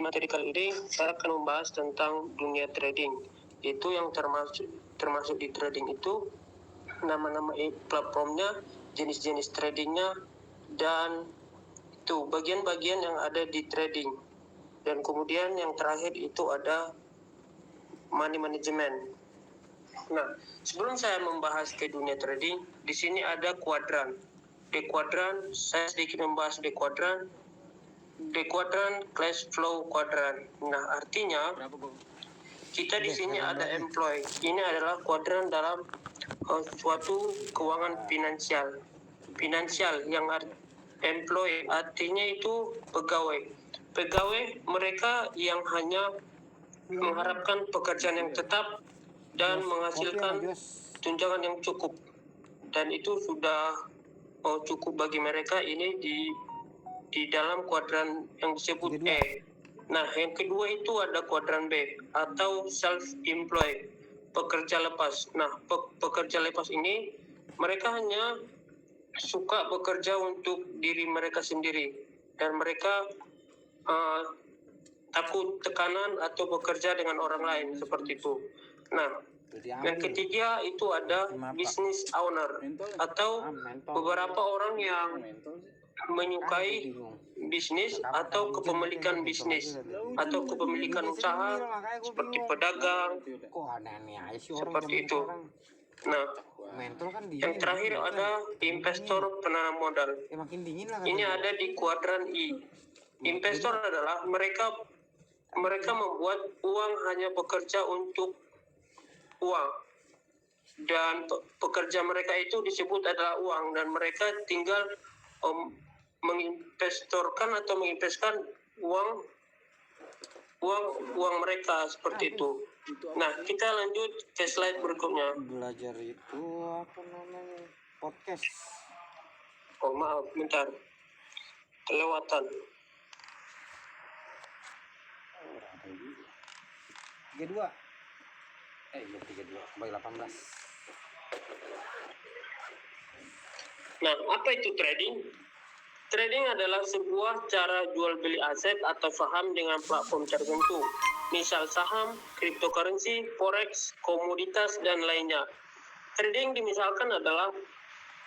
Di materi kali ini saya akan membahas tentang dunia trading. Itu yang termasuk di trading itu nama-nama platformnya, jenis-jenis tradingnya, dan itu bagian-bagian yang ada di trading. Dan kemudian yang terakhir itu ada money management. Nah, sebelum saya membahas ke dunia trading, di sini ada kuadran. Di kuadran, saya sedikit membahas di kuadran. Di kuadran cash flow kuadran. Nah, artinya kita di sini ada employee. Ini adalah kuadran dalam suatu keuangan finansial. Finansial yang employee artinya itu pegawai. Pegawai mereka yang hanya mengharapkan pekerjaan yang tetap dan menghasilkan tunjangan yang cukup, dan itu sudah cukup bagi mereka. Ini di dalam kuadran yang disebut E. Nah, yang kedua itu ada kuadran B atau self-employed, pekerja lepas. Nah, pekerja lepas ini mereka hanya suka bekerja untuk diri mereka sendiri, dan mereka takut tekanan atau bekerja dengan orang lain seperti itu. Nah, yang ketiga itu ada business owner atau beberapa orang yang menyukai bisnis atau kepemilikan bisnis atau kepemilikan usaha seperti pedagang seperti itu. Nah, yang terakhir ada investor penanam modal. Ini ada di kuadran I. Investor adalah mereka membuat uang hanya bekerja untuk uang, dan pekerja mereka itu disebut adalah uang, dan mereka tinggal menginvestorkan atau menginvestkan uang mereka seperti itu. Nah, kita lanjut ke slide berikutnya. Belajar itu apa namanya? Podcast. Oh, maaf, bentar. Kelewatan. 32. 32 kembali 18. Nah, apa itu trading? Trading adalah sebuah cara jual beli aset atau saham dengan platform tertentu. Misal saham, cryptocurrency, forex, komoditas, dan lainnya. Trading dimisalkan adalah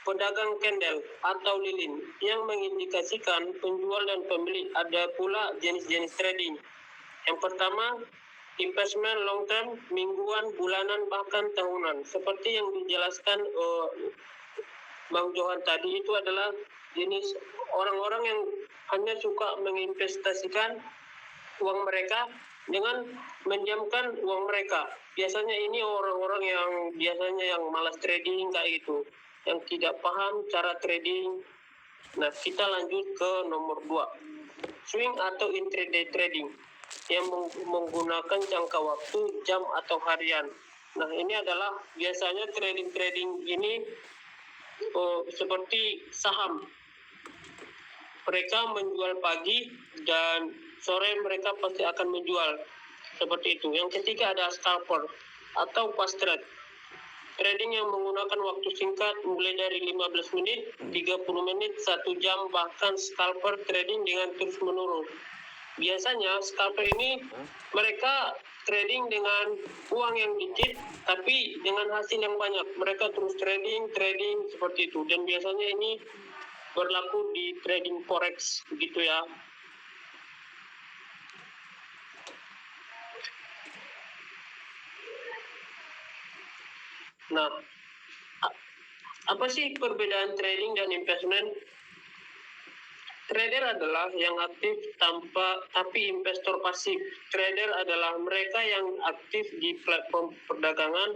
pedagang candle atau lilin yang mengindikasikan penjual dan pembeli. Ada pula jenis-jenis trading. Yang pertama, investment long term, mingguan, bulanan, bahkan tahunan. Seperti yang dijelaskan Bang Johan tadi, itu adalah jenis orang-orang yang hanya suka menginvestasikan uang mereka dengan mendiamkan uang mereka. Biasanya ini orang-orang yang biasanya yang malas trading kayak gitu, yang tidak paham cara trading. Nah, kita lanjut ke nomor 2. Swing atau intraday trading yang menggunakan jangka waktu jam atau harian. Nah, ini adalah biasanya trading ini seperti saham. Mereka menjual pagi dan sore mereka pasti akan menjual seperti itu. Yang ketiga ada scalper atau fast trade. Trading yang menggunakan waktu singkat mulai dari 15 menit, 30 menit, 1 jam, bahkan scalper trading dengan terus menurun. Biasanya scalper ini mereka trading dengan uang yang dikit tapi dengan hasil yang banyak. Mereka terus trading seperti itu, dan biasanya ini berlaku di trading forex gitu ya. Nah, apa sih perbedaan trading dan investment? Trader adalah yang aktif tapi investor pasif. Trader adalah mereka yang aktif di platform perdagangan,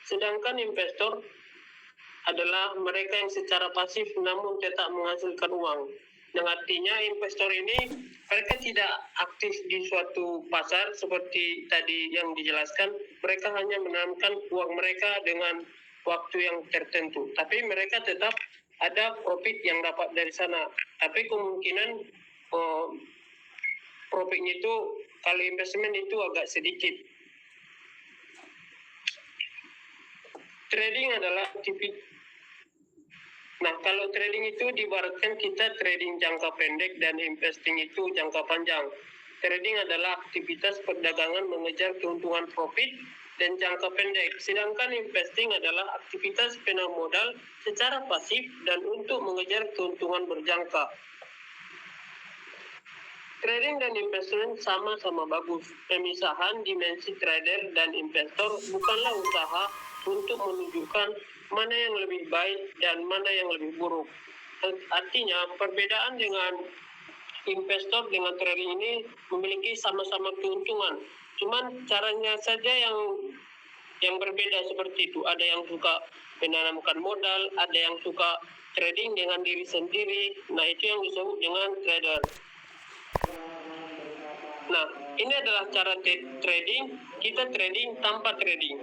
sedangkan investor adalah mereka yang secara pasif namun tetap menghasilkan uang. Yang artinya investor ini mereka tidak aktif di suatu pasar seperti tadi yang dijelaskan. Mereka hanya menanamkan uang mereka dengan waktu yang tertentu, tapi mereka tetap ada profit yang dapat dari sana. Tapi kemungkinan profitnya itu kalau investment itu agak sedikit. Trading adalah aktivitas. Nah, kalau trading itu diibaratkan kita trading jangka pendek dan investing itu jangka panjang. Trading adalah aktivitas perdagangan mengejar keuntungan profit dan jangka pendek, sedangkan investing adalah aktivitas penanam modal secara pasif dan untuk mengejar keuntungan berjangka. Trading dan investment sama-sama bagus. Pemisahan dimensi trader dan investor bukanlah usaha untuk menunjukkan mana yang lebih baik dan mana yang lebih buruk. Artinya, perbedaan dengan investor dengan trading ini memiliki sama-sama keuntungan. Cuman caranya saja yang berbeda seperti itu. Ada yang suka menanamkan modal, ada yang suka trading dengan diri sendiri. Nah, itu yang disebut dengan trader. Nah, ini adalah cara trading. Kita trading tanpa trading.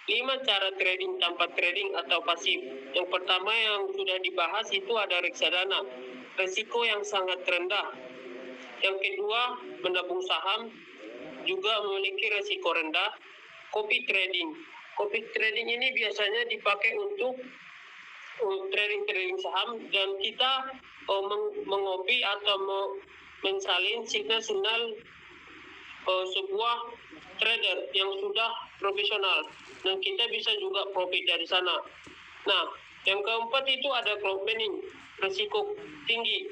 5 cara trading tanpa trading atau pasif. Yang pertama yang sudah dibahas itu ada reksadana. Risiko yang sangat rendah. Yang kedua, menabung saham juga memiliki risiko rendah. Copy trading. Copy trading ini biasanya dipakai untuk trading saham, dan kita mengopi atau mensalin signal sebuah trader yang sudah profesional, dan kita bisa juga profit dari sana. Nah, yang keempat itu ada crowd mining, risiko tinggi.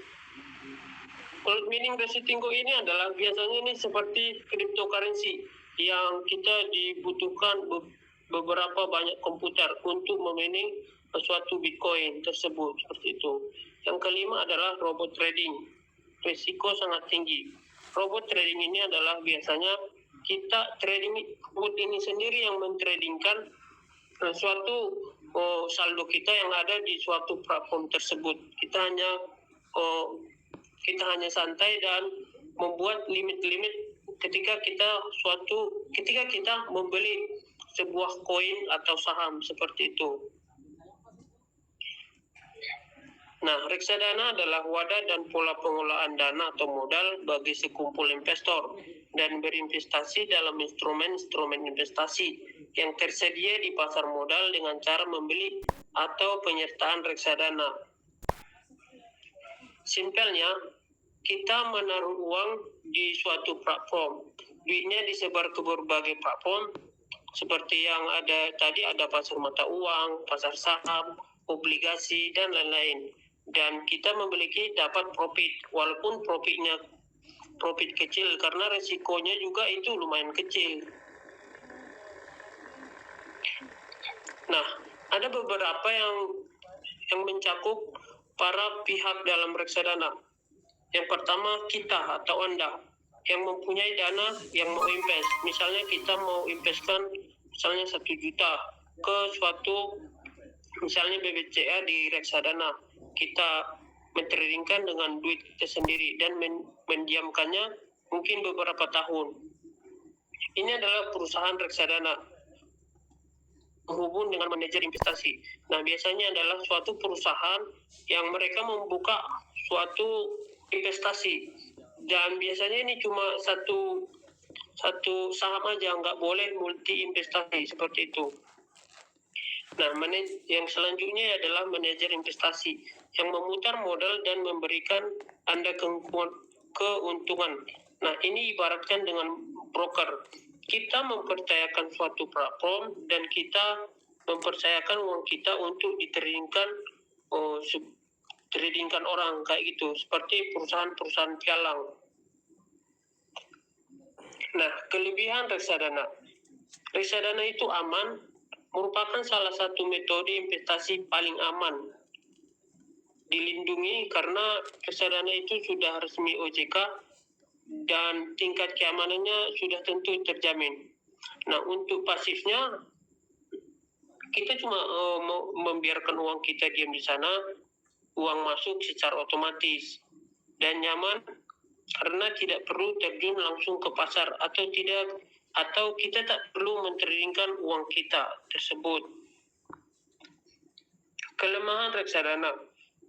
Crowd mining risiko tinggi ini adalah biasanya ini seperti cryptocurrency yang kita dibutuhkan beberapa banyak komputer untuk memining suatu bitcoin tersebut, seperti itu. Yang kelima adalah robot trading, risiko sangat tinggi. Robot trading ini adalah biasanya kita trading robot ini sendiri yang mentradingkan suatu saldo kita yang ada di suatu platform tersebut. Kita hanya santai dan membuat limit-limit ketika kita membeli sebuah koin atau saham, seperti itu. Nah, reksadana adalah wadah dan pola pengelolaan dana atau modal bagi sekumpul investor dan berinvestasi dalam instrumen-instrumen investasi yang tersedia di pasar modal dengan cara membeli atau penyertaan reksadana. Simpelnya, kita menaruh uang di suatu platform. Duitnya disebar ke berbagai platform, seperti yang ada tadi, ada pasar mata uang, pasar saham, obligasi, dan lain-lain. Dan kita dapat profit, walaupun profit kecil karena resikonya juga itu lumayan kecil. Nah, ada beberapa yang mencakup para pihak dalam reksadana. Yang pertama, kita atau Anda yang mempunyai dana yang mau invest. Misalnya kita mau investkan misalnya 1 juta ke suatu misalnya BBCA di reksadana. Kita mentradingkan dengan duit kita sendiri dan mendiamkannya mungkin beberapa tahun. Ini adalah perusahaan reksadana menghubung dengan manajer investasi. Nah, biasanya adalah suatu perusahaan yang mereka membuka suatu investasi, dan biasanya ini cuma satu saham aja, nggak boleh multi investasi, seperti itu. Nah, yang selanjutnya adalah manajer investasi yang memutar modal dan memberikan Anda keuntungan. Nah, ini ibaratkan dengan broker. Kita mempercayakan suatu platform dan kita mempercayakan uang kita untuk tradingkan orang, kayak gitu, seperti perusahaan-perusahaan pialang. Nah, kelebihan reksadana. Reksadana itu aman, merupakan salah satu metode investasi paling aman. Dilindungi karena reksadana itu sudah resmi OJK dan tingkat keamanannya sudah tentu terjamin. Nah, untuk pasifnya, kita cuma membiarkan uang kita diam di sana, uang masuk secara otomatis dan nyaman karena tidak perlu terjun langsung ke pasar atau kita tak perlu mentradingkan uang kita tersebut. Kelemahan reksadana,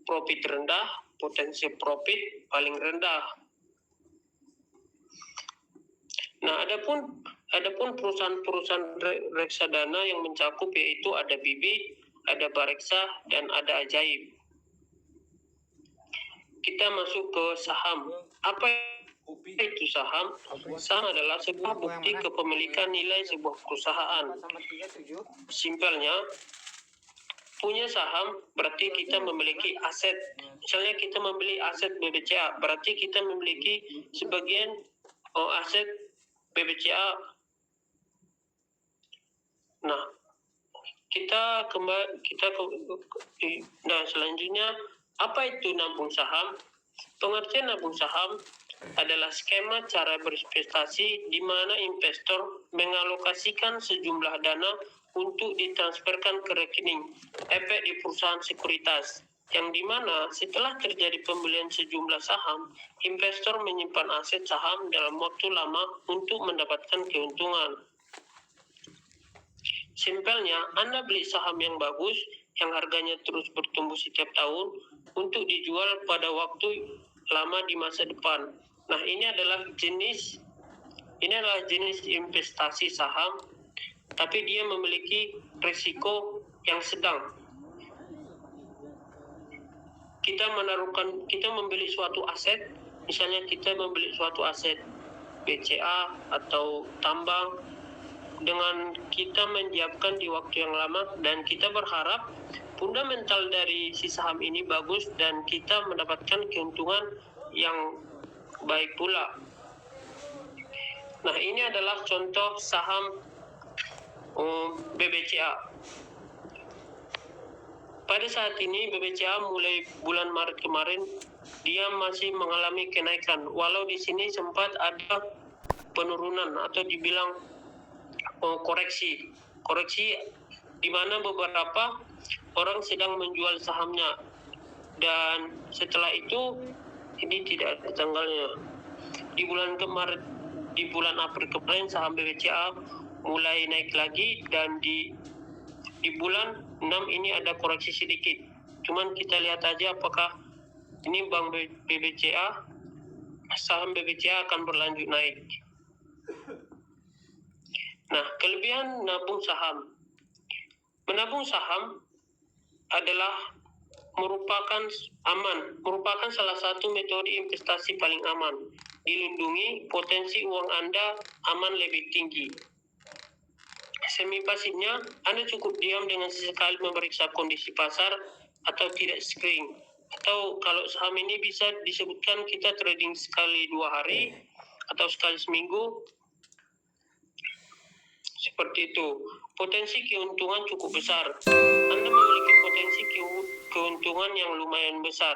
profit rendah, potensi profit paling rendah. Nah, adapun perusahaan-perusahaan reksadana yang mencakup yaitu ada Bibit, ada Bareksa, dan ada Ajaib. Kita masuk ke saham. Apa Itu saham. Saham adalah sebuah bukti kepemilikan nilai sebuah perusahaan. Sama 37. Simpelnya, punya saham berarti kita memiliki aset. Misalnya kita membeli aset BBCA, berarti kita memiliki sebagian aset BBCA. Nah, nah selanjutnya, apa itu nabung saham? Pengertian nabung saham adalah skema cara berinvestasi di mana investor mengalokasikan sejumlah dana untuk ditransferkan ke rekening efek di perusahaan sekuritas, yang dimana setelah terjadi pembelian sejumlah saham, investor menyimpan aset saham dalam waktu lama untuk mendapatkan keuntungan. Simpelnya, Anda beli saham yang bagus, yang harganya terus bertumbuh setiap tahun, untuk dijual pada waktu lama di masa depan. Nah, ini adalah jenis investasi saham, tapi dia memiliki risiko yang sedang. Kita membeli suatu aset, misalnya kita membeli suatu aset BCA atau tambang, dengan kita menyiapkan di waktu yang lama dan kita berharap fundamental dari si saham ini bagus dan kita mendapatkan keuntungan yang baik pula. Nah, ini adalah contoh saham BBCA. Pada saat ini BBCA mulai bulan Maret kemarin dia masih mengalami kenaikan, walau di sini sempat ada penurunan atau dibilang koreksi di mana beberapa orang sedang menjual sahamnya, dan setelah itu ini tidak ada tanggalnya. Di bulan April kemarin saham BBCA mulai naik lagi, dan di bulan 6 ini ada koreksi sedikit. Cuman kita lihat aja apakah ini saham BBCA akan berlanjut naik. Nah, kelebihan nabung saham. Menabung saham adalah merupakan salah satu metode investasi paling aman. Dilindungi, potensi uang Anda aman lebih tinggi. Semi pasifnya, Anda cukup diam dengan sesekali memeriksa kondisi pasar atau tidak screen. Atau kalau saham ini bisa disebutkan kita trading sekali 2 hari atau sekali seminggu. Seperti itu. Potensi keuntungan cukup besar. Anda memiliki potensi keuntungan yang lumayan besar.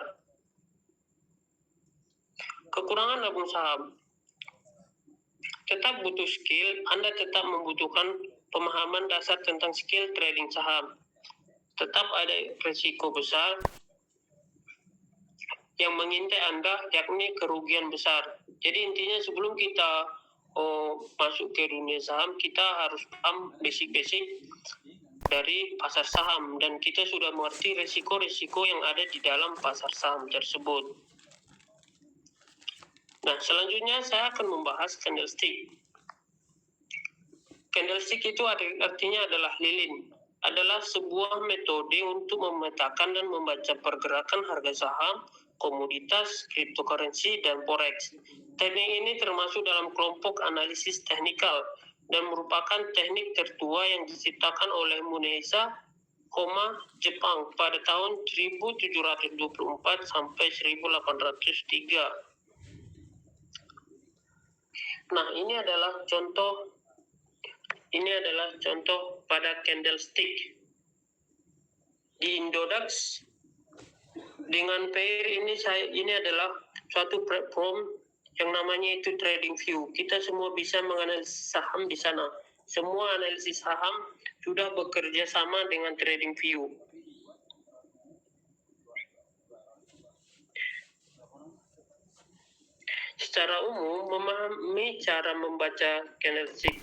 Kekurangan nabung saham. Tetap butuh skill. Anda tetap membutuhkan pemahaman dasar tentang skill trading saham. Tetap ada risiko besar yang mengintai Anda, yakni kerugian besar. Jadi intinya sebelum kita masuk ke dunia saham, kita harus paham basic-basic dari pasar saham, dan kita sudah mengerti risiko-risiko yang ada di dalam pasar saham tersebut. Nah, selanjutnya saya akan membahas candlestick. Candlestick itu artinya adalah lilin. Adalah sebuah metode untuk memetakan dan membaca pergerakan harga saham, komoditas, cryptocurrency, dan forex. Teknik ini termasuk dalam kelompok analisis teknikal dan merupakan teknik tertua yang diciptakan oleh Munehisa, Jepang pada tahun 1724 sampai 1803. Nah, ini adalah contoh pada candlestick. Di Indodax dengan pair ini adalah suatu platform yang namanya itu TradingView. Kita semua bisa menganalisis saham di sana. Semua analisis saham sudah bekerja sama dengan TradingView. Secara umum, memahami cara membaca candlestick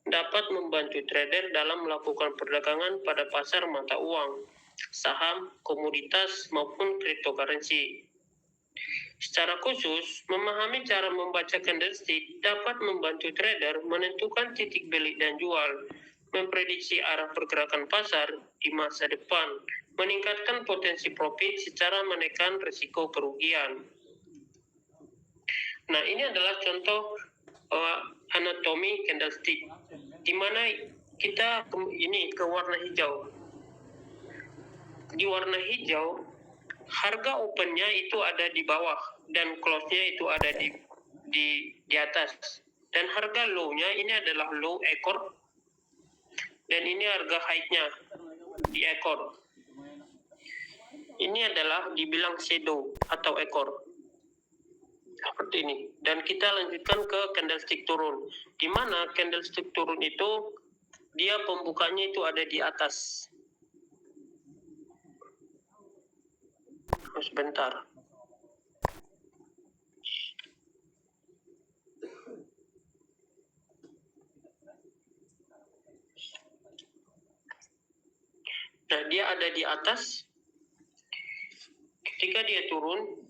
dapat membantu trader dalam melakukan perdagangan pada pasar mata uang, saham, komoditas, maupun cryptocurrency. Secara khusus, memahami cara membaca candlestick dapat membantu trader menentukan titik beli dan jual, memprediksi arah pergerakan pasar di masa depan, meningkatkan potensi profit secara menekan risiko kerugian. Nah, ini adalah contoh anatomi candlestick, di mana kita ini ke warna hijau. Di warna hijau, harga opennya itu ada di bawah dan close-nya itu ada di atas. Dan harga low-nya ini adalah low ekor dan ini harga high-nya di ekor. Ini adalah dibilang shadow atau ekor. Seperti ini. Dan kita lanjutkan ke candlestick turun. Di mana candlestick turun itu dia pembukanya itu ada di atas. Sebentar. Nah, dia ada di atas. Ketika dia turun,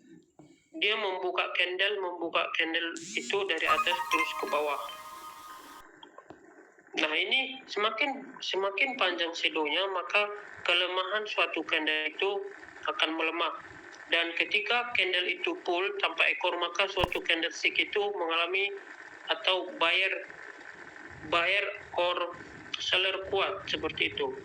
dia membuka candle itu dari atas terus ke bawah. Nah, ini semakin panjang shadownya, maka kelemahan suatu candle itu akan melemah. Dan ketika candle itu full tanpa ekor, maka suatu candlestick itu mengalami atau buyer or seller kuat, seperti itu.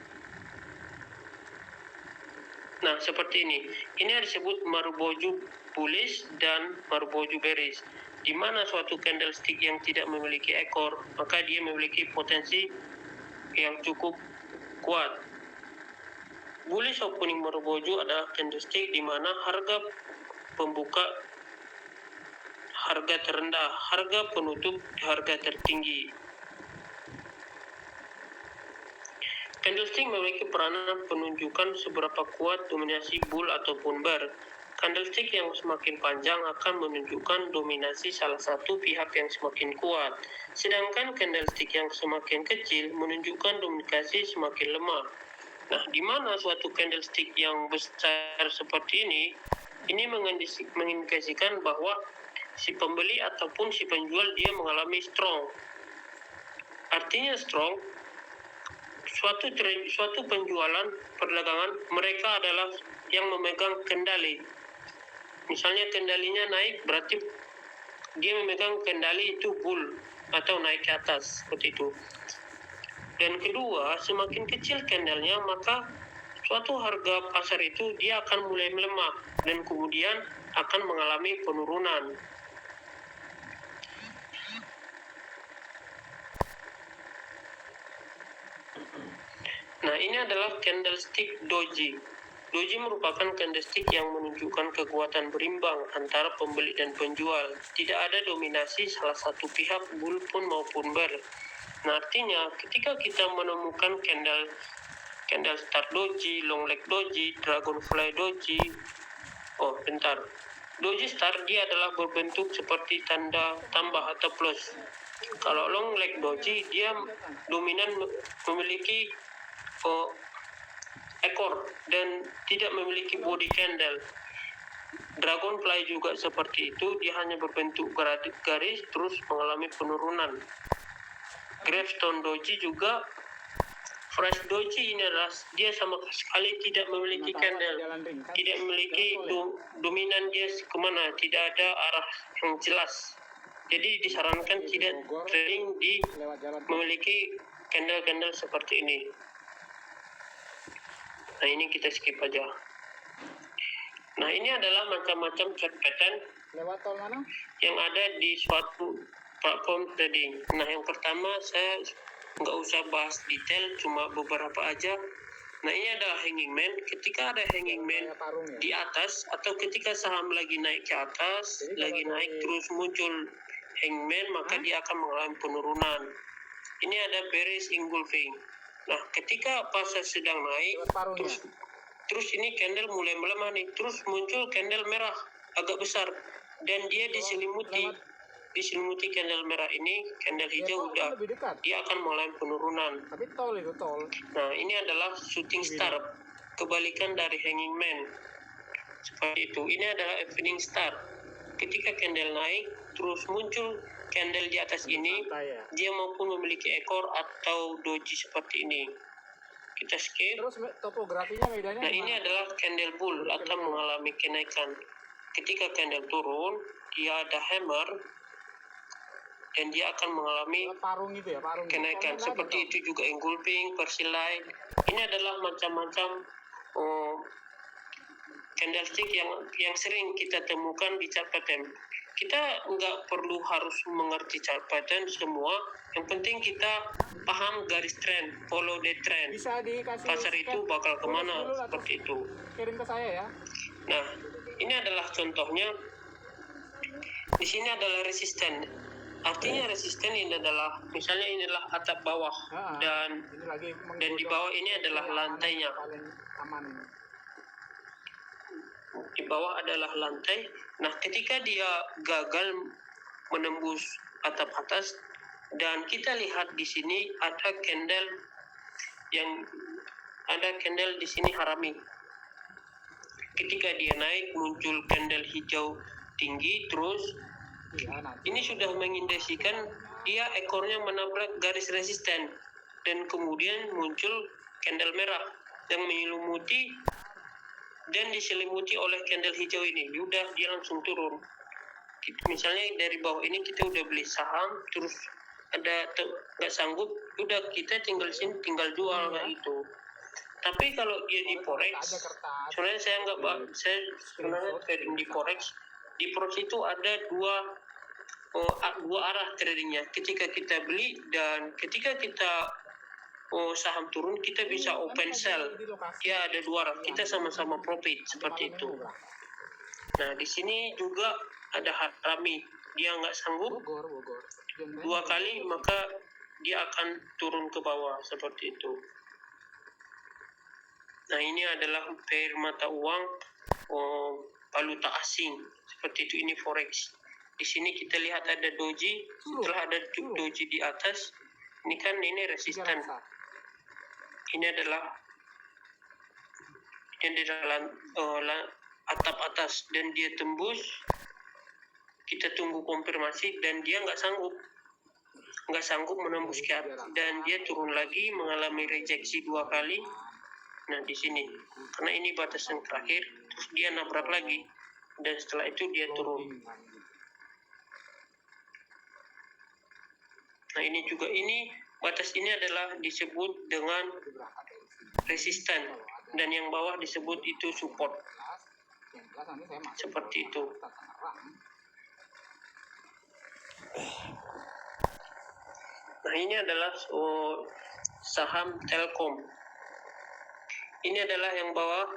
Nah, seperti ini. Ini disebut Marubozu bullish dan Marubozu bearish. Di mana suatu candlestick yang tidak memiliki ekor, maka dia memiliki potensi yang cukup kuat. Bullish opening Marubozu adalah candlestick di mana harga pembuka harga terendah, harga penutup harga tertinggi. Candlestick memiliki peranan penunjukan seberapa kuat dominasi bull ataupun bear. Candlestick yang semakin panjang akan menunjukkan dominasi salah satu pihak yang semakin kuat, sedangkan candlestick yang semakin kecil menunjukkan dominasi semakin lemah. Nah, di mana suatu candlestick yang besar seperti ini mengindikasikan bahwa si pembeli ataupun si penjual dia mengalami strong. Artinya strong, suatu penjualan perdagangan mereka adalah yang memegang kendali. Misalnya kendalinya naik, berarti dia memegang kendali itu bull atau naik ke atas, seperti itu. Dan kedua, semakin kecil candlenya, maka suatu harga pasar itu dia akan mulai melemah dan kemudian akan mengalami penurunan. Nah, ini adalah candlestick doji. Doji merupakan candlestick yang menunjukkan kekuatan berimbang antara pembeli dan penjual. Tidak ada dominasi salah satu pihak, bull pun maupun bear. Nah, artinya ketika kita menemukan candle start doji, long leg doji, dragonfly doji. Doji star dia adalah berbentuk seperti tanda tambah atau plus. Kalau long leg doji dia dominan memiliki ekor dan tidak memiliki body candle. Dragonfly juga seperti itu, dia hanya berbentuk garis terus mengalami penurunan. Gravestone doji juga. Fresh doji ini adalah dia sama sekali tidak memiliki candle, tidak memiliki dominan dia kemana, tidak ada arah yang jelas. Jadi disarankan tidak trading di memiliki candle-candle seperti ini. Nah, ini kita skip aja. Nah, ini adalah macam-macam chart pattern yang ada di suatu platform trading. Nah, yang pertama saya nggak usah bahas detail, cuma beberapa aja. Nah, ini adalah hanging man. Ketika ada hanging man di atas atau ketika saham lagi naik ke atas, lagi naik terus muncul hanging man, maka dia akan mengalami penurunan. Ini ada bearish engulfing. Nah, ketika pasar sedang naik, terus ini candle mulai melemah nih, terus muncul candle merah agak besar dan dia diselimuti candle merah ini, candle hijau udah, dia akan mengalami penurunan. Nah, ini adalah shooting star, kebalikan dari hanging man. Seperti itu. Ini adalah evening star. Ketika candle naik, terus muncul candle di atas ini, dia maupun memiliki ekor atau doji seperti ini. Kita skip. Terus topografinya bedanya Nah, ini adalah candle bull atau mengalami kenaikan. Ketika candle turun, dia ada hammer dan dia akan mengalami Parung itu ya, parung. kenaikan. Seperti itu juga engulfing, persilite. Ini adalah macam-macam candlestick yang sering kita temukan di chart pattern. Kita nggak perlu harus mengerti chart pattern semua. Yang penting kita paham garis trend, follow the trend. Bisa dikasih Pasar itu bakal kemana, seperti itu. Kirim ke saya ya. Nah, ini adalah contohnya. Di sini adalah resisten. Artinya resisten ini adalah, misalnya ini adalah atap bawah dan di bawah ini adalah lantainya. Paling aman. Di bawah adalah lantai. Nah, ketika dia gagal menembus atap atas dan kita lihat di sini ada candle di sini harami. Ketika dia naik muncul candle hijau tinggi terus. Ini sudah mengindikasikan dia ekornya menabrak garis resisten dan kemudian muncul candle merah yang menyelimuti dan diselimuti oleh candle hijau ini. Udah dia langsung turun. Misalnya dari bawah ini kita udah beli saham terus ada nggak sanggup, udah kita tinggal jual kayak itu. Tapi kalau dia di forex, sebenarnya saya sebenarnya trading di forex. Di forex itu ada dua arah tradingnya. Ketika kita beli dan ketika kita saham turun, kita bisa open sell. Ya, ada dua arah. Kita sama-sama profit seperti itu. Nah, di sini juga ada harami. Dia nggak sanggup dua kali, maka dia akan turun ke bawah seperti itu. Nah, ini adalah pair mata uang valuta asing seperti itu. Ini forex. Di sini kita lihat ada doji. Setelah ada doji di atas, ini resisten. Ini adalah atap atas dan dia tembus. Kita tunggu konfirmasi dan dia nggak sanggup menembus ke atas dan dia turun lagi mengalami rejeksi 2 kali. Nah, di sini karena ini batasan terakhir, terus dia nabrak lagi dan setelah itu dia turun. Nah, ini batas ini adalah disebut dengan resisten dan yang bawah disebut itu support. Seperti itu. Nah, ini adalah saham Telkom. Ini adalah yang bawah,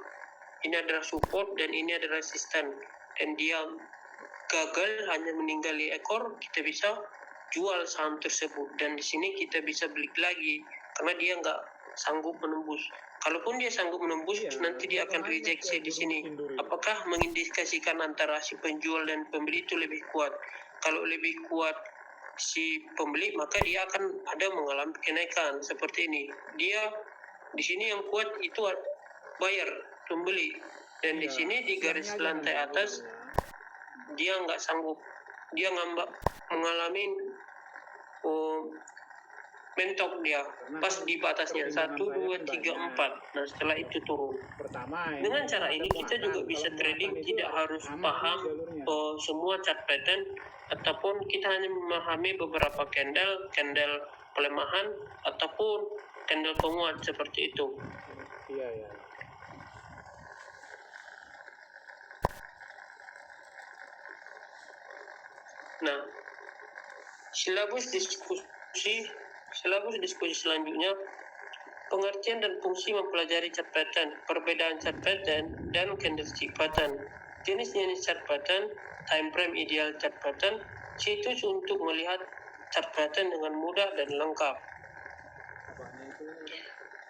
ini adalah support dan ini adalah resisten. Dan dia gagal hanya meninggali ekor, kita bisa jual saham tersebut. Dan di sini kita bisa beli lagi karena dia nggak sanggup menembus. Kalaupun dia sanggup menembus, nanti dia akan rejeksi di sini. Apakah mengindikasikan antara si penjual dan pembeli itu lebih kuat? Kalau lebih kuat si pembeli, maka dia akan ada mengalami kenaikan seperti ini. Dia di sini yang kuat itu buyer, pembeli, dan di sini di garis lantai atas dia nggak sanggup, dia mengalami mentok dia pas di batasnya 1, 2, 3, 4. Nah, setelah itu turun. Dengan cara ini kita juga bisa trading, tidak harus paham semua chart pattern, ataupun kita hanya memahami beberapa candle pelemahan ataupun candle penguat seperti itu. Iya. Nah, silabus diskusi selanjutnya, pengertian dan fungsi mempelajari chart pattern, perbedaan chart pattern dan candlestick pattern, jenis-jenis chart pattern, time frame ideal chart pattern, situs untuk melihat chart pattern dengan mudah dan lengkap.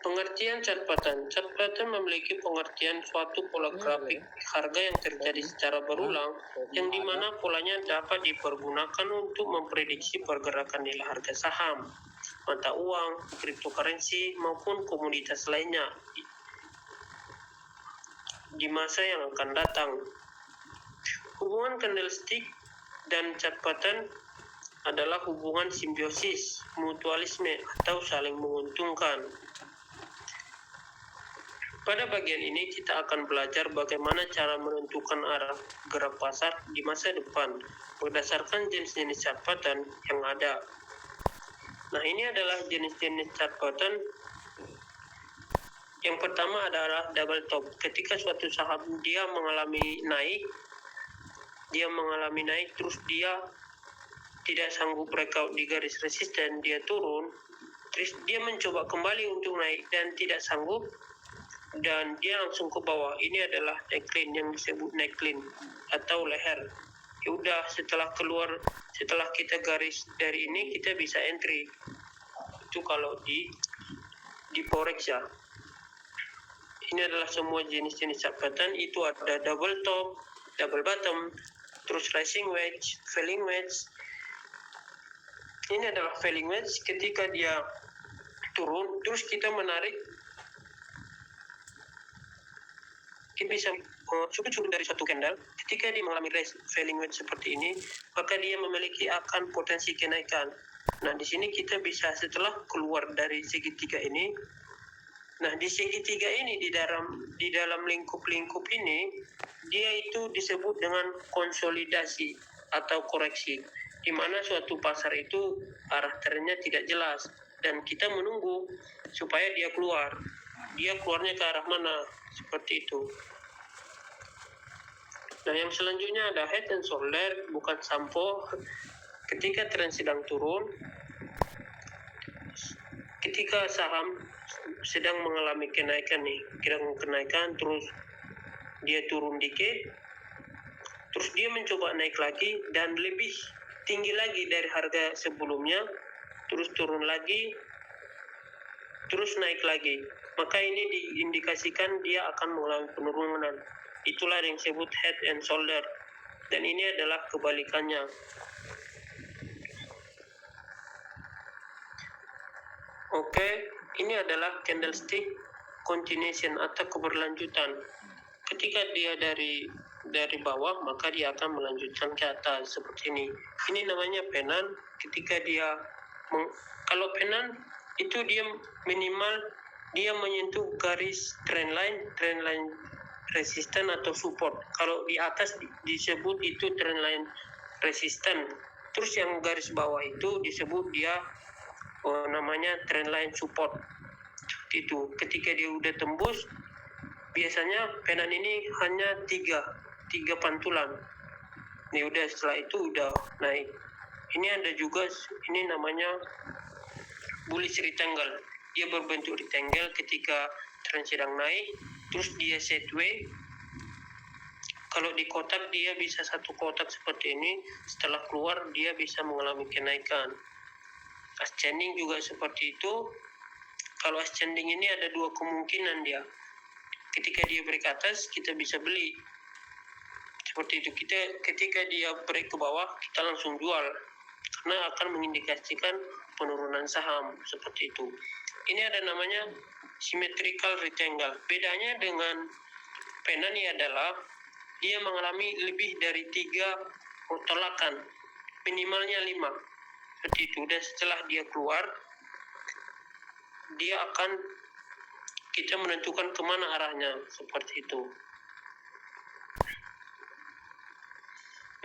Pengertian chart pattern. Chart pattern memiliki pengertian suatu pola grafik harga yang terjadi secara berulang, yang dimana polanya dapat dipergunakan untuk memprediksi pergerakan nilai harga saham, mata uang, cryptocurrency, maupun komoditas lainnya di masa yang akan datang. Hubungan candlestick dan chart pattern adalah hubungan simbiosis, mutualisme, atau saling menguntungkan. Pada bagian ini kita akan belajar bagaimana cara menentukan arah gerak pasar di masa depan berdasarkan jenis-jenis chart pattern yang ada. Nah, ini adalah jenis-jenis chart pattern. Yang pertama adalah double top. Ketika suatu saham dia mengalami naik terus dia tidak sanggup breakout di garis resisten, dia turun, terus dia mencoba kembali untuk naik dan tidak sanggup, dan dia langsung ke bawah. Ini adalah neckline yang disebut neckline atau leher. Ya udah, setelah kita garis dari ini, kita bisa entry. Itu kalau di forex ya. Ini adalah semua jenis-jenis chart pattern. Itu ada double top, double bottom, terus rising wedge, falling wedge. Ini adalah falling wedge. Ketika dia turun, terus kita menarik, kita bisa sudut-sudut dari suatu candle. Ketika dia mengalami falling wedge seperti ini, maka dia memiliki akan potensi kenaikan. Nah, di sini kita bisa setelah keluar dari segitiga ini. Nah, di segitiga ini, di dalam lingkup-lingkup ini, dia itu disebut dengan konsolidasi atau koreksi, di mana suatu pasar itu arah trennya tidak jelas dan kita menunggu supaya dia keluar. Dia keluarnya ke arah mana, seperti itu. Nah, yang selanjutnya ada head and shoulder, bukan sampo. Ketika tren sedang turun, ketika saham sedang mengalami kenaikan terus dia turun dikit, terus dia mencoba naik lagi dan lebih tinggi lagi dari harga sebelumnya, terus turun lagi, terus naik lagi, maka ini diindikasikan dia akan mengalami penurunan. Itulah yang disebut head and shoulder, dan ini adalah kebalikannya. Oke, ini adalah candlestick continuation atau keberlanjutan. Ketika dia dari bawah, maka dia akan melanjutkan ke atas seperti ini. Ini namanya penan. Ketika dia kalau penan itu dia minimal dia menyentuh garis trendline resisten atau support. Kalau di atas disebut itu trendline resisten. Terus yang garis bawah itu disebut dia namanya trendline support. Itu ketika dia udah tembus, biasanya penan ini hanya tiga pantulan. Ini udah, setelah itu udah naik. Ini ada juga, ini namanya bullish rectangle. Dia berbentuk rectangle ketika tren sedang naik, terus dia sideways. Kalau di kotak dia bisa satu kotak seperti ini, setelah keluar dia bisa mengalami kenaikan. Ascending juga seperti itu. Kalau ascending ini ada dua kemungkinan dia. Ketika dia break atas, kita bisa beli. Seperti itu. Ketika dia break ke bawah, kita langsung jual. Karena akan mengindikasikan penurunan saham. Seperti itu. Ini ada namanya symmetrical rectangle. Bedanya dengan penan ini adalah dia mengalami lebih dari 3 tolakan. Minimalnya 5. Seperti itu. Dan setelah dia keluar, dia akan kita menentukan kemana arahnya, seperti itu.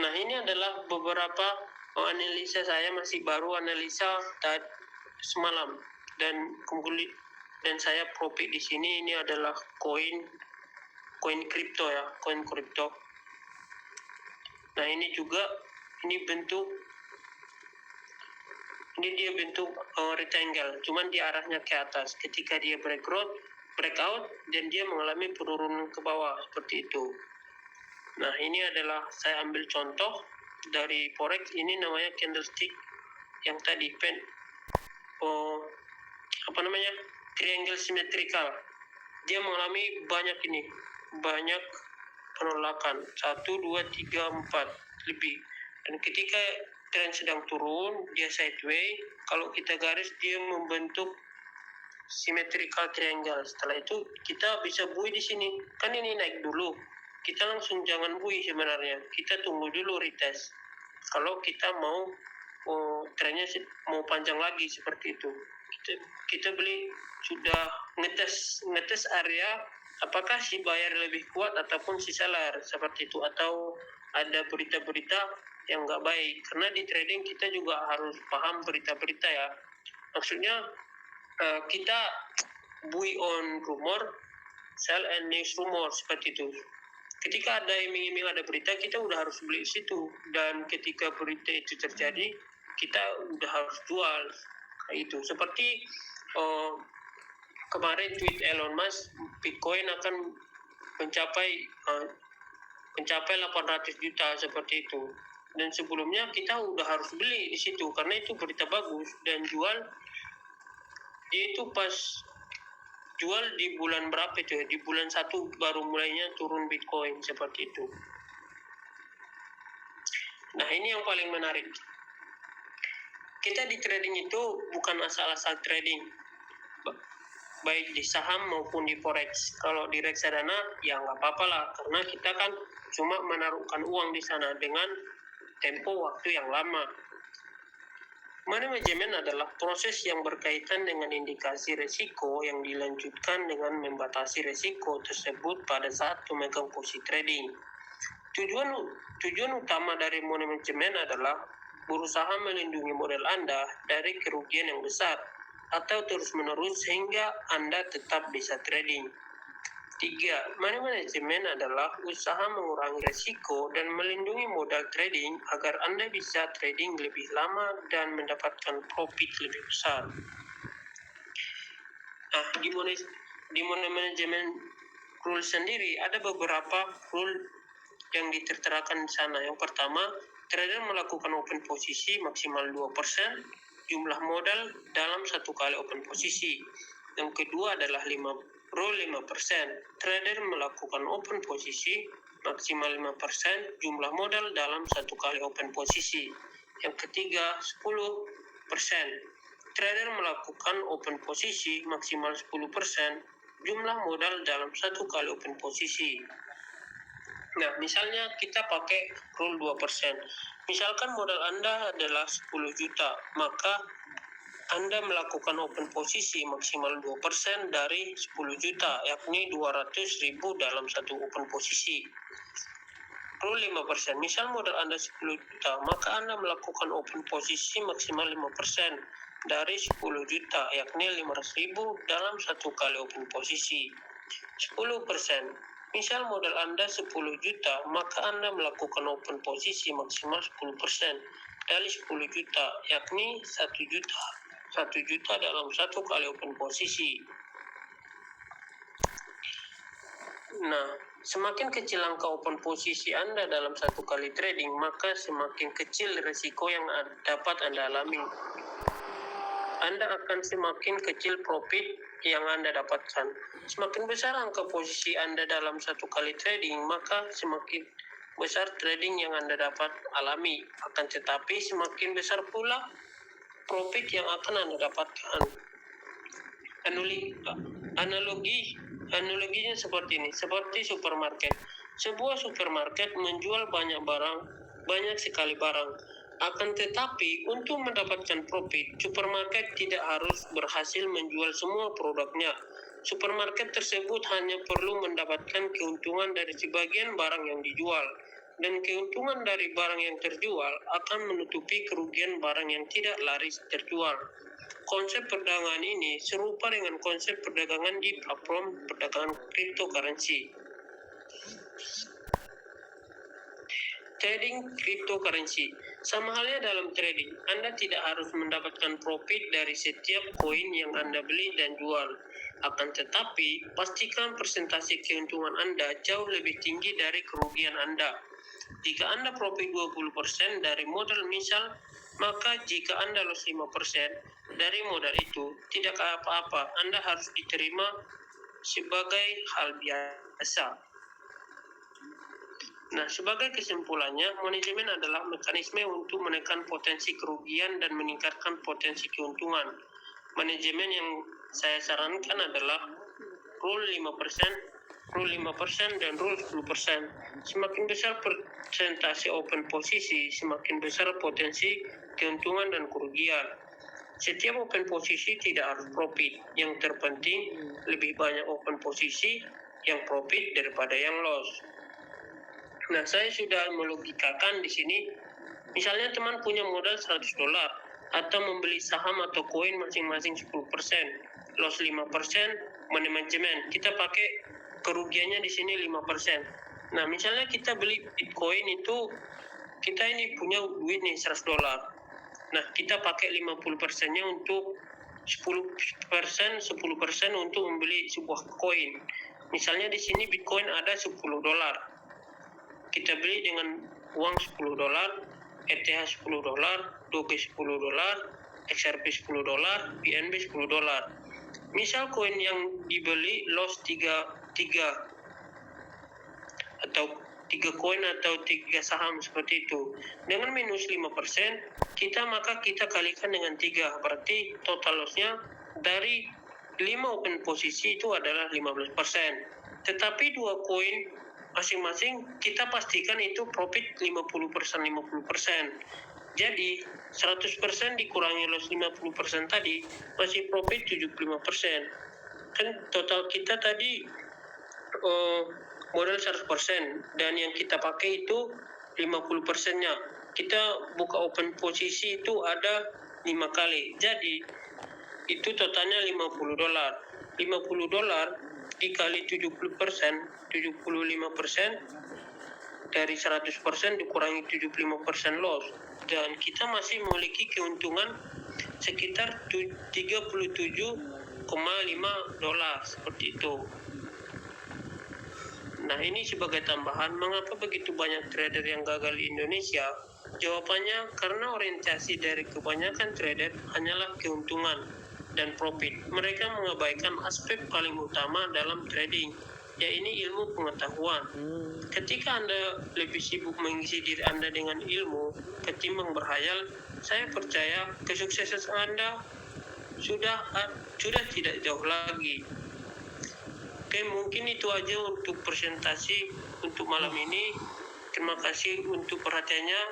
Nah, ini adalah beberapa analisa saya, masih baru analisa semalam, dan saya profit di sini. Ini adalah koin kripto ya, koin kripto. Nah, ini juga dia bentuk rectangle, cuman di arahnya ke atas. Ketika dia breakout, dan dia mengalami penurunan ke bawah, seperti itu. Nah, ini adalah saya ambil contoh dari forex. Ini namanya candlestick yang tadi triangle symmetrical. Dia mengalami banyak penolakan, 1, 2, 3, 4 lebih. Dan ketika tren sedang turun, dia sideways. Kalau kita garis, dia membentuk symmetrical triangle. Setelah itu kita bisa buy di sini. Kan ini naik dulu. Kita langsung jangan buy sebenarnya. Kita tunggu dulu retest. Kalau kita mau trennya mau panjang lagi, seperti itu. Kita beli sudah ngetes area apakah si buyer lebih kuat ataupun si seller seperti itu, atau ada berita-berita yang nggak baik. Karena di trading kita juga harus paham berita-berita ya. Maksudnya kita buy on rumor, sell and news rumor seperti itu. Ketika ada iming-iming ada berita, kita udah harus beli di situ, dan ketika berita itu terjadi kita udah harus jual kayak itu. Seperti kemarin tweet Elon Musk, Bitcoin akan mencapai 800 juta seperti itu, dan sebelumnya kita udah harus beli di situ karena itu berita bagus, dan jual dia itu pas jual di bulan berapa itu ya, di bulan 1 baru mulainya turun Bitcoin seperti itu. Nah, ini yang paling menarik, kita di trading itu bukan asal-asal trading, baik di saham maupun di forex. Kalau di reksadana ya nggak apa-apa lah, karena kita kan cuma menaruhkan uang di sana dengan tempo waktu yang lama. Money management adalah proses yang berkaitan dengan indikasi resiko yang dilanjutkan dengan membatasi resiko tersebut pada saat memegang posisi trading. Tujuan utama dari money management adalah berusaha melindungi modal Anda dari kerugian yang besar atau terus-menerus sehingga Anda tetap bisa trading. 3. Money management adalah usaha mengurangi resiko dan melindungi modal trading agar Anda bisa trading lebih lama dan mendapatkan profit lebih besar. Nah, di money management rule sendiri ada beberapa rule yang diterterakan di sana. Yang pertama, trader melakukan open posisi maksimal 2% jumlah modal dalam satu kali open posisi. Yang kedua adalah rule 5%. Trader melakukan open posisi maksimal 5% jumlah modal dalam satu kali open posisi. Yang ketiga, 10%. Trader melakukan open posisi maksimal 10% jumlah modal dalam satu kali open posisi. Nah, misalnya kita pakai rule 2%. Misalkan modal Anda adalah 10 juta, maka Anda melakukan open posisi maksimal 2% dari 10 juta, yakni 200.000 dalam satu open posisi. Rule 5%. Misal modal Anda 10 juta, maka Anda melakukan open posisi maksimal 5% dari 10 juta, yakni 500.000 dalam satu kali open posisi. 10%. Misal modal Anda 10 juta, maka Anda melakukan open posisi maksimal 10% dari 10 juta, yakni 1 juta. 1 juta dalam satu kali open posisi. Nah, semakin kecil angka open posisi Anda dalam satu kali trading, maka semakin kecil risiko yang dapat Anda alami. Anda akan semakin kecil profit yang Anda dapatkan. Semakin besar angka posisi Anda dalam satu kali trading, maka semakin besar trading yang Anda dapat alami. Akan tetapi semakin besar pula profit yang akan Anda dapatkan. Analoginya seperti ini, seperti supermarket. Sebuah supermarket menjual banyak sekali barang. Akan tetapi, untuk mendapatkan profit, supermarket tidak harus berhasil menjual semua produknya. Supermarket tersebut hanya perlu mendapatkan keuntungan dari sebagian barang yang dijual, dan keuntungan dari barang yang terjual akan menutupi kerugian barang yang tidak laris terjual. Konsep perdagangan ini serupa dengan konsep perdagangan di platform perdagangan cryptocurrency. Trading cryptocurrency. Sama halnya dalam trading, Anda tidak harus mendapatkan profit dari setiap koin yang Anda beli dan jual. Akan tetapi, pastikan persentase keuntungan Anda jauh lebih tinggi dari kerugian Anda. Jika Anda profit 20% dari modal misal, maka jika Anda loss 5% dari modal itu, tidak apa-apa, Anda harus diterima sebagai hal biasa. Nah, sebagai kesimpulannya, manajemen adalah mekanisme untuk menekan potensi kerugian dan meningkatkan potensi keuntungan. Manajemen yang saya sarankan adalah rule 5%, dan rule 10%. Semakin besar persentase open posisi, semakin besar potensi keuntungan dan kerugian. Setiap open posisi tidak harus profit. Yang terpenting lebih banyak open posisi yang profit daripada yang loss. Nah, saya sudah melogikakan di sini. Misalnya teman punya modal $100 atau membeli saham atau koin masing-masing 10%, loss 5%, manajemen. Kita pakai kerugiannya di sini 5%. Nah, misalnya kita beli Bitcoin itu, kita ini punya duit nih $100. Nah, kita pakai 50%-nya untuk 10% untuk membeli sebuah koin. Misalnya di sini Bitcoin ada $10. Kita beli dengan uang $10, ETH $10, Doge $10, XRP $10, BNB $10. Misal koin yang dibeli loss 3 atau 3 koin atau 3 saham seperti itu. Dengan minus 5%, maka kita kalikan dengan 3. Berarti total lossnya dari 5 open posisi itu adalah 15%. Tetapi 2 koin masing-masing kita pastikan itu profit 50%. Jadi 100% dikurangi loss 50% tadi masih profit 75%. Kan total kita tadi modal 100% dan yang kita pakai itu 50%-nya. Kita buka open posisi itu ada 5 kali. Jadi itu totalnya $50. $50 dikali 70%, 75% dari 100% dikurangi 75% loss. Dan kita masih memiliki keuntungan sekitar $37,5 seperti itu. Nah, ini sebagai tambahan, mengapa begitu banyak trader yang gagal di Indonesia? Jawabannya karena orientasi dari kebanyakan trader hanyalah keuntungan dan profit. Mereka mengabaikan aspek paling utama dalam trading, yaitu ilmu pengetahuan. Ketika Anda lebih sibuk mengisi diri Anda dengan ilmu ketimbang berhayal, saya percaya kesuksesan Anda sudah tidak jauh lagi. Oke, mungkin itu aja untuk presentasi untuk malam ini. Terima kasih untuk perhatiannya.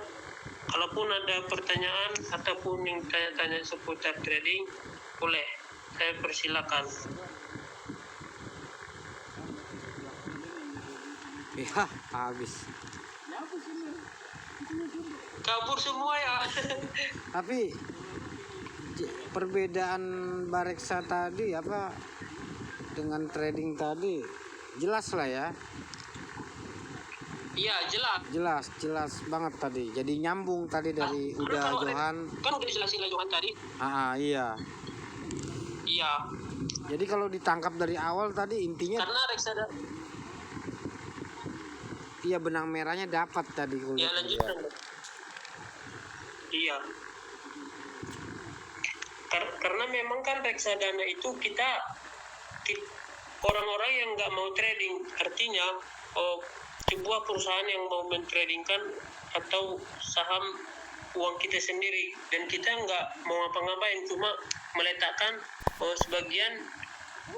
Kalaupun ada pertanyaan ataupun yang tanya-tanya seputar trading, boleh, saya persilakan. Ya, habis. Kabur semua ya. Tapi perbedaan Bareksa tadi apa dengan trading tadi jelas lah ya. Iya, Jelas banget tadi. Jadi nyambung tadi dari Johan. Kan udah dijelasin Johan tadi. Iya. Iya. Jadi kalau ditangkap dari awal tadi intinya karena reksadana. Iya, benang merahnya dapat tadi. Ya, lanjutkan. Iya. Karena memang kan reksadana itu kita orang-orang yang nggak mau trading, artinya sebuah perusahaan yang mau mentradingkan atau saham uang kita sendiri, dan kita nggak mau ngapa-ngapain, cuma meletakkan sebagian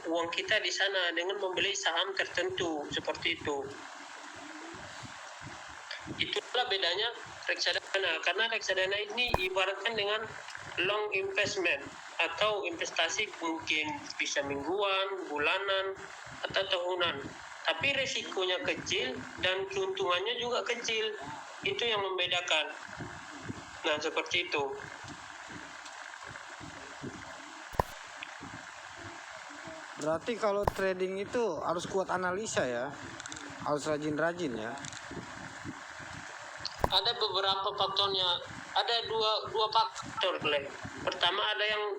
uang kita di sana dengan membeli saham tertentu seperti itu. Itulah bedanya reksadana, karena reksadana ini ibaratkan dengan long investment atau investasi, mungkin bisa mingguan, bulanan, atau tahunan. Tapi resikonya kecil dan keuntungannya juga kecil. Itu yang membedakan. Nah, seperti itu. Berarti kalau trading itu harus kuat analisa ya. Harus rajin-rajin ya. Ada beberapa faktornya. Ada dua faktor. Pertama, ada yang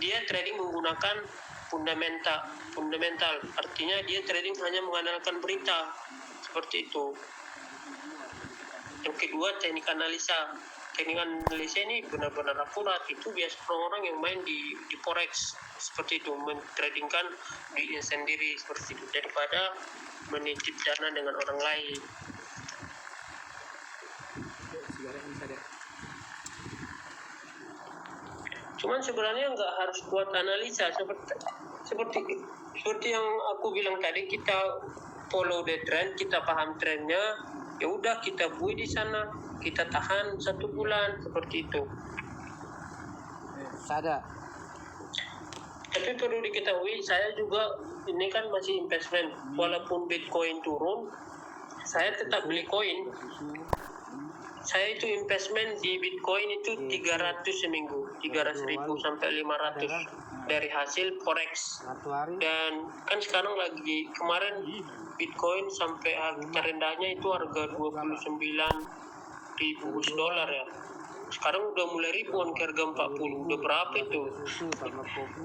dia trading menggunakan fundamental, artinya dia trading hanya mengandalkan berita seperti itu. Yang kedua, teknik analisa ini benar-benar akurat. Itu biasa orang-orang yang main di forex seperti itu, mentradingkan dirinya sendiri seperti itu, daripada menitip dana dengan orang lain. Cuman sebenarnya nggak harus buat analisa, seperti yang aku bilang tadi, kita follow the trend, kita paham trendnya, ya udah kita buy di sana, kita tahan 1 bulan seperti itu. Sada. Tapi perlu diketahui, saya juga ini kan masih investment. Walaupun Bitcoin turun, saya tetap beli koin. Saya itu investment di Bitcoin itu 300 seminggu, 300.000 sampai 500 dari hasil forex. Dan kan sekarang lagi, kemarin Bitcoin sampai harga terendahnya itu harga 29.000 dolar ya. Sekarang udah mulai ribuan ke harga 40, udah berapa itu?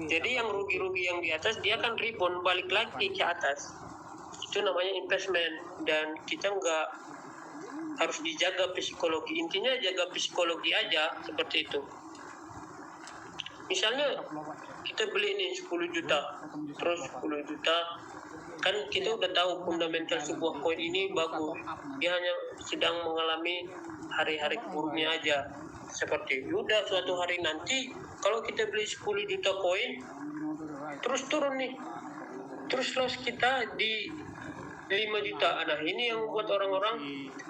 Jadi yang rugi-rugi yang di atas dia kan ribuan balik lagi ke atas. Itu namanya investment, dan kita nggak harus dijaga psikologi. Intinya jaga psikologi aja seperti itu. Misalnya kita beli ini 10 juta, terus 10 juta, kan kita udah tahu fundamental sebuah koin ini bagus. Dia hanya sedang mengalami hari-hari buruknya aja. Seperti udah suatu hari nanti kalau kita beli 10 juta koin terus turun nih, terus loss kita di 5 juta. Nah ini yang buat orang-orang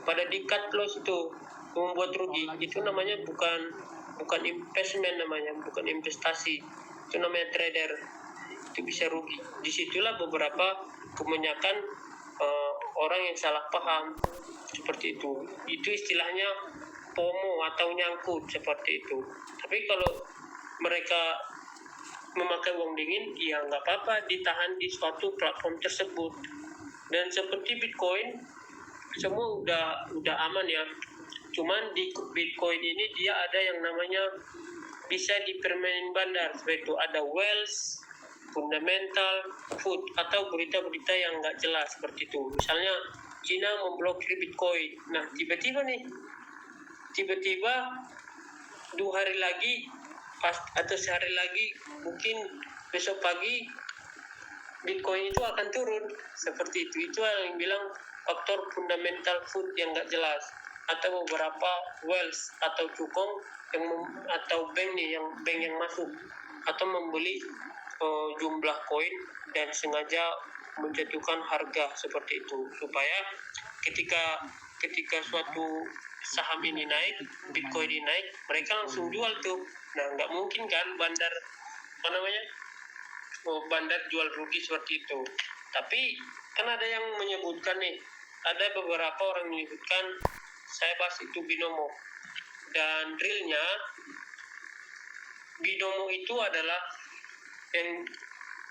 pada di cut loss, itu membuat rugi. Itu namanya bukan investment, namanya bukan investasi, itu namanya trader. Itu bisa rugi. Disitulah beberapa kebanyakan orang yang salah paham seperti itu. Itu istilahnya FOMO atau nyangkut seperti itu. Tapi kalau mereka memakai uang dingin, ya nggak apa-apa, ditahan di suatu platform tersebut. Dan seperti Bitcoin, semua udah aman ya. Cuman di Bitcoin ini dia ada yang namanya bisa dipermain bandar, seperti itu. Ada wealth, fundamental, food, atau berita-berita yang nggak jelas seperti itu. Misalnya Cina memblokir Bitcoin. Nah tiba-tiba 2 hari lagi atau sehari lagi, mungkin besok pagi Bitcoin itu akan turun seperti itu. Itu yang bilang faktor fundamental food yang nggak jelas, atau beberapa wealth atau cukong atau bank yang masuk atau membeli jumlah koin dan sengaja menjatuhkan harga seperti itu, supaya ketika suatu saham ini naik, Bitcoin ini naik, mereka langsung jual tuh. Nah nggak mungkin kan bandar bandar jual rugi seperti itu. Tapi kan ada yang menyebutkan nih, ada beberapa orang menyebutkan, saya bahas itu binomo, dan realnya binomo itu adalah yang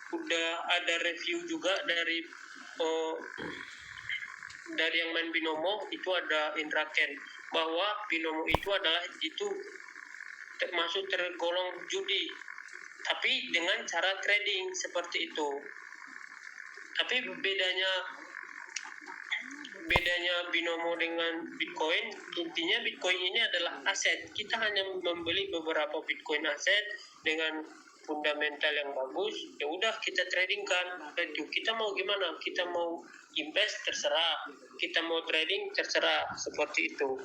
udah ada review juga dari yang main binomo. Itu ada Indra Ken, bahwa binomo itu termasuk tergolong judi, tapi dengan cara trading seperti itu. Tapi bedanya binomo dengan Bitcoin, intinya Bitcoin ini adalah aset. Kita hanya membeli beberapa Bitcoin aset dengan fundamental yang bagus, ya udah kita trading kan. Itu kita mau gimana, kita mau invest terserah, kita mau trading terserah, seperti itu.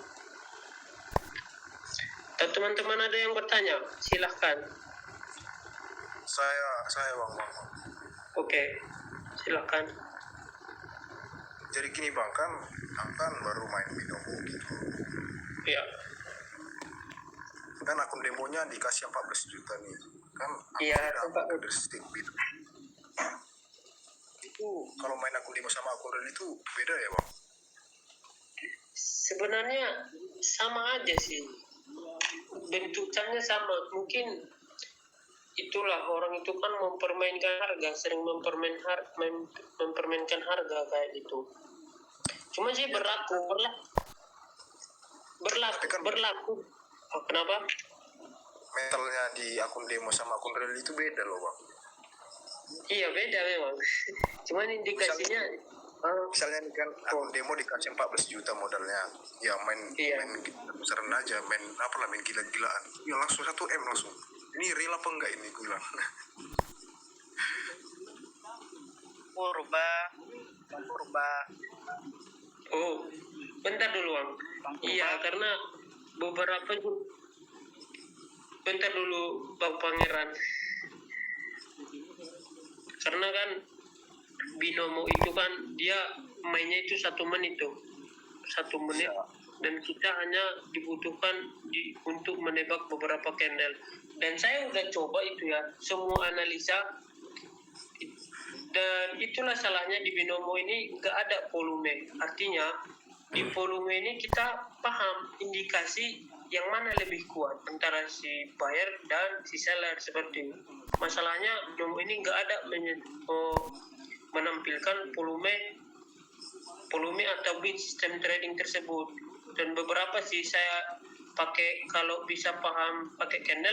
Atau teman-teman ada yang bertanya, silahkan. Saya Bang. Oke, silahkan. Jadi gini Bang, kan baru main binomo gitu. Ya. Kan akun demonya dikasih 14 juta nih. Kan Iya, aku dari Stickbit. Itu kalau main akun demo sama akun real itu beda ya Bang? Sebenarnya sama aja sih. Bentuknya sama. Mungkin itulah, orang itu kan mempermainkan harga, sering mempermainkan harga kayak gitu. Cuma sih berlaku. Oh, kenapa? Mentalnya di akun demo sama akun real itu beda loh Bang. Iya beda memang. Cuman indikasinya misalnya nih kan akun demo dikasih 14 juta modalnya, ya main besaran aja, main gila-gilaan, ya langsung 1M langsung. Ini real apa enggak ini, gue bilang. Purba. Oh, bentar dulu Bang. Iya, karena beberapa bentar dulu Bang Pangeran. Karena kan binomo itu kan dia mainnya itu 1 menit tuh. 1 menit, dan kita hanya dibutuhkan untuk menebak beberapa candle. Dan saya udah coba itu ya, semua analisa, dan itulah salahnya di binomo ini nggak ada volume. Artinya di volume ini kita paham indikasi yang mana lebih kuat antara si buyer dan si seller seperti itu. Masalahnya binomo ini nggak ada menampilkan volume atau bid sistem trading tersebut. Dan beberapa sih saya pakai, kalau bisa paham pakai candle